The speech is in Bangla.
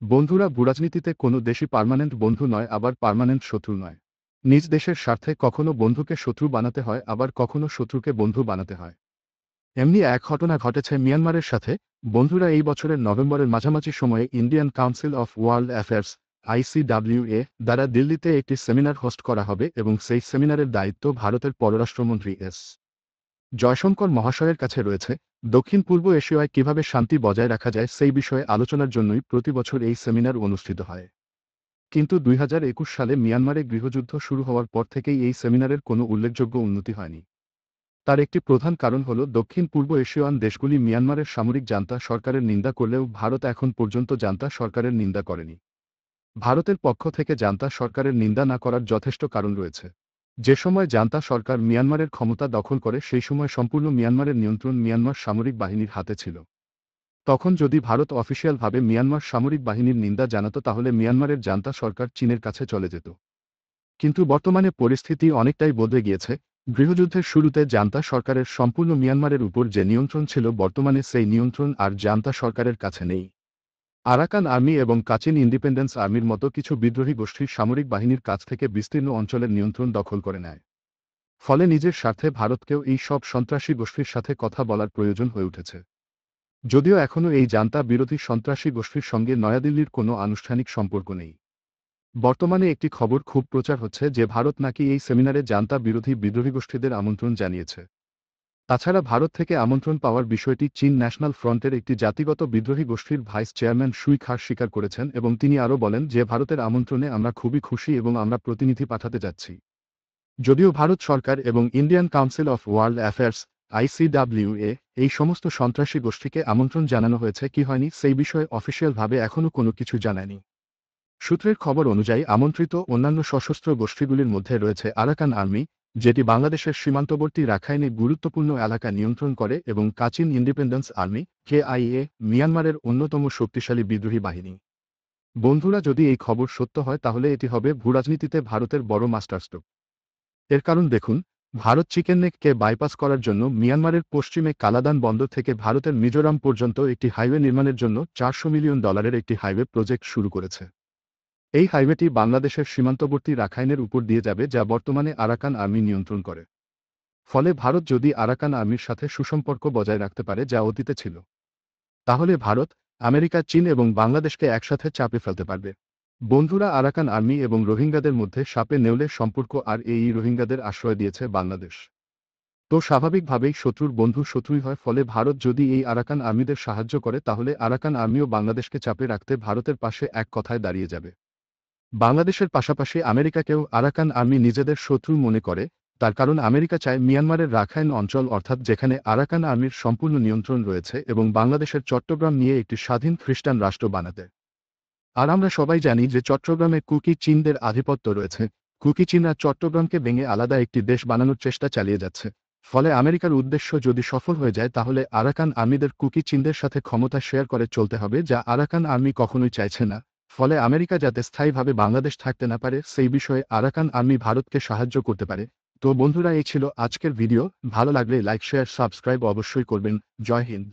বন্ধুরা, ভূরাজনীতিতে কোনো দেশই পার্মানেন্ট বন্ধু নয়, আবার পার্মানেন্ট শত্রু নয়। নিজ দেশের স্বার্থে কখনো বন্ধুকে শত্রু বানাতে হয়, আবার কখনো শত্রুকে বন্ধু বানাতে হয়। এমনি এক ঘটনা ঘটেছে মিয়ানমারের সাথে। বন্ধুরা, এই বছরের নভেম্বরের মাঝামাঝি সময়ে Indian council of world affairs ICWA দ্বারা দিল্লিতে একটি সেমিনার হোস্ট করা হবে এবং সেই সেমিনারের দায়িত্ব ভারতের পররাষ্ট্রমন্ত্রী এস জয়শঙ্কর মহাশয়ের কাছে রয়েছে। দক্ষিণ পূর্ব এশিয়ায় কিভাবে শান্তি বজায় রাখা যায় সেই বিষয়ে আলোচনার জন্যই প্রতি বছর এই সেমিনার অনুষ্ঠিত হয়। কিন্তু 2021 সালে মিয়ানমারে গৃহযুদ্ধ শুরু হওয়ার পর থেকেই এই সেমিনারের কোনো উল্লেখযোগ্য উন্নতি হয়নি। তার একটি প্রধান কারণ হল, দক্ষিণ পূর্ব এশিয়ান দেশগুলি মিয়ানমারের সামরিক জান্তা সরকারের নিন্দা করলেও ভারত এখন পর্যন্ত জান্তা সরকারের নিন্দা করেনি। ভারতের পক্ষ থেকে জান্তা সরকারের নিন্দা না করার যথেষ্ট কারণ রয়েছে। যে সময় জান্তা সরকার মিয়ানমারের ক্ষমতা দখল করে সেই সময় সম্পূর্ণ মিয়ানমারের নিয়ন্ত্রণ মিয়ানমার সামরিক বাহিনীর হাতে ছিল। তখন যদি ভারত অফিসিয়ালভাবে মিয়ানমার সামরিক বাহিনীর নিন্দা জানাতো তাহলে মিয়ানমারের জান্তা সরকার চীনের কাছে চলে যেত। কিন্তু বর্তমানে পরিস্থিতি অনেকটাই বদলে গিয়েছে। গৃহযুদ্ধের শুরুতে জান্তা সরকারের সম্পূর্ণ মিয়ানমারের উপর যে নিয়ন্ত্রণ ছিল, বর্তমানে সেই নিয়ন্ত্রণ আর জান্তা সরকারের কাছে নেই। আরাকান আর্মি এবং কাচিন ইন্ডিপেন্ডেন্স আর্মির মতো কিছু বিদ্রোহী গোষ্ঠীর সামরিক বাহিনীর কাছ থেকে বিস্তীর্ণ অঞ্চলের নিয়ন্ত্রণ দখল করে নেয়। ফলে নিজের স্বার্থে ভারতকেও এই সব সন্ত্রাসী গোষ্ঠীর সাথে কথা বলার প্রয়োজন হয়ে উঠেছে। যদিও এখনও এই জান্তা বিরোধী সন্ত্রাসী গোষ্ঠীর সঙ্গে নয়াদিল্লির কোনো আনুষ্ঠানিক সম্পর্ক নেই। বর্তমানে একটি খবর খুব প্রচার হচ্ছে যে ভারত নাকি এই সেমিনারে জান্তা বিরোধী বিদ্রোহী গোষ্ঠীদের আমন্ত্রণ জানিয়েছে। তাছাড়া ভারত থেকে আমন্ত্রণ পাওয়ার বিষয়টি চীন ন্যাশনাল ফ্রন্টের একটি জাতিগত বিদ্রোহী গোষ্ঠীর ভাইস চেয়ারম্যান সুই খার স্বীকার করেছেন এবং তিনি আরও বলেন যে ভারতের আমন্ত্রণে আমরা খুবই খুশি এবং আমরা প্রতিনিধি পাঠাতে যাচ্ছি। যদিও ভারত সরকার এবং Indian council of world affairs ICWA এই সমস্ত সন্ত্রাসী গোষ্ঠীকে আমন্ত্রণ জানানো হয়েছে কি হয়নি সেই বিষয়ে অফিসিয়ালভাবে এখনও কোনো কিছু জানায়নি। সূত্রের খবর অনুযায়ী আমন্ত্রিত অন্যান্য সশস্ত্র গোষ্ঠীগুলির মধ্যে রয়েছে আরাকান আর্মি, যেটি বাংলাদেশের সীমান্তবর্তী রাখাইনে গুরুত্বপূর্ণ এলাকা নিয়ন্ত্রণ করে, এবং কাচিন ইন্ডিপেন্ডেন্স আর্মি KIA, মিয়ানমারের অন্যতম শক্তিশালী বিদ্রোহী বাহিনী। বন্ধুরা, যদি এই খবর সত্য হয় তাহলে এটি হবে ভূরাজনীতিতে ভারতের বড় মাস্টারস্ট্রোক। এর কারণ দেখুন, ভারত চিকেন নেককে বাইপাস করার জন্য মিয়ানমারের পশ্চিমে কালাদান বন্দর থেকে ভারতের মিজোরাম পর্যন্ত একটি হাইওয়ে নির্মাণের জন্য $400 মিলিয়ন একটি হাইওয়ে প্রজেক্ট শুরু করেছে। এই হাইওয়েটি বাংলাদেশের সীমান্তবর্তী রাখাইনের উপর দিয়ে যাবে, যা বর্তমানে আরাকান আর্মি নিয়ন্ত্রণ করে। ফলে ভারত যদি আরাকান আর্মির সাথে সুসম্পর্ক বজায় রাখতে পারে, যা অতীতে ছিল, তাহলে ভারত, আমেরিকা, চীন এবং বাংলাদেশকে একসাথে চাপে ফেলতে পারবে। বন্ধুরা, আরাকান আর্মি এবং রোহিঙ্গাদের মধ্যে সাপে নেউলে সম্পর্ক, আর এই রোহিঙ্গাদের আশ্রয় দিয়েছে বাংলাদেশ। তো স্বাভাবিকভাবেই শত্রুর বন্ধু শত্রুই হয়। ফলে ভারত যদি এই আরাকান আর্মিদের সাহায্য করে তাহলে আরাকান আর্মিও বাংলাদেশকে চাপে রাখতে ভারতের পাশে এক কথায় দাঁড়িয়ে যাবে। বাংলাদেশের পাশাপাশি আমেরিকাকেও আরাকান আর্মি নিজেদের শত্রু মনে করে। তার কারণ আমেরিকা চায় মিয়ানমারের রাখাইন অঞ্চল, অর্থাৎ যেখানে আরাকান আর্মির সম্পূর্ণ নিয়ন্ত্রণ রয়েছে, এবং বাংলাদেশের চট্টগ্রাম নিয়ে একটি স্বাধীন খ্রিস্টান রাষ্ট্র বানাতে। আর আমরা সবাই জানি যে চট্টগ্রামে কুকি চীনদের আধিপত্য রয়েছে। কুকি চীনরা চট্টগ্রামকে ভেঙে আলাদা একটি দেশ বানানোর চেষ্টা চালিয়ে যাচ্ছে। ফলে আমেরিকার উদ্দেশ্য যদি সফল হয়ে যায় তাহলে আরাকান আর্মিদের কুকি চীনদের সাথে ক্ষমতা শেয়ার করে চলতে হবে, যা আরাকান আর্মি কখনোই চাইছে না। ফলে আমেরিকা যাতে স্থায়ীভাবে বাংলাদেশ থাকতে না পারে সেই বিষয়ে আরাকান আর্মি ভারতকে সাহায্য করতে পারে। তো বন্ধুরা, এই ছিল আজকের ভিডিও। ভালো লাগলে লাইক, শেয়ার, সাবস্ক্রাইব অবশ্যই করবেন। জয় হিন্দ।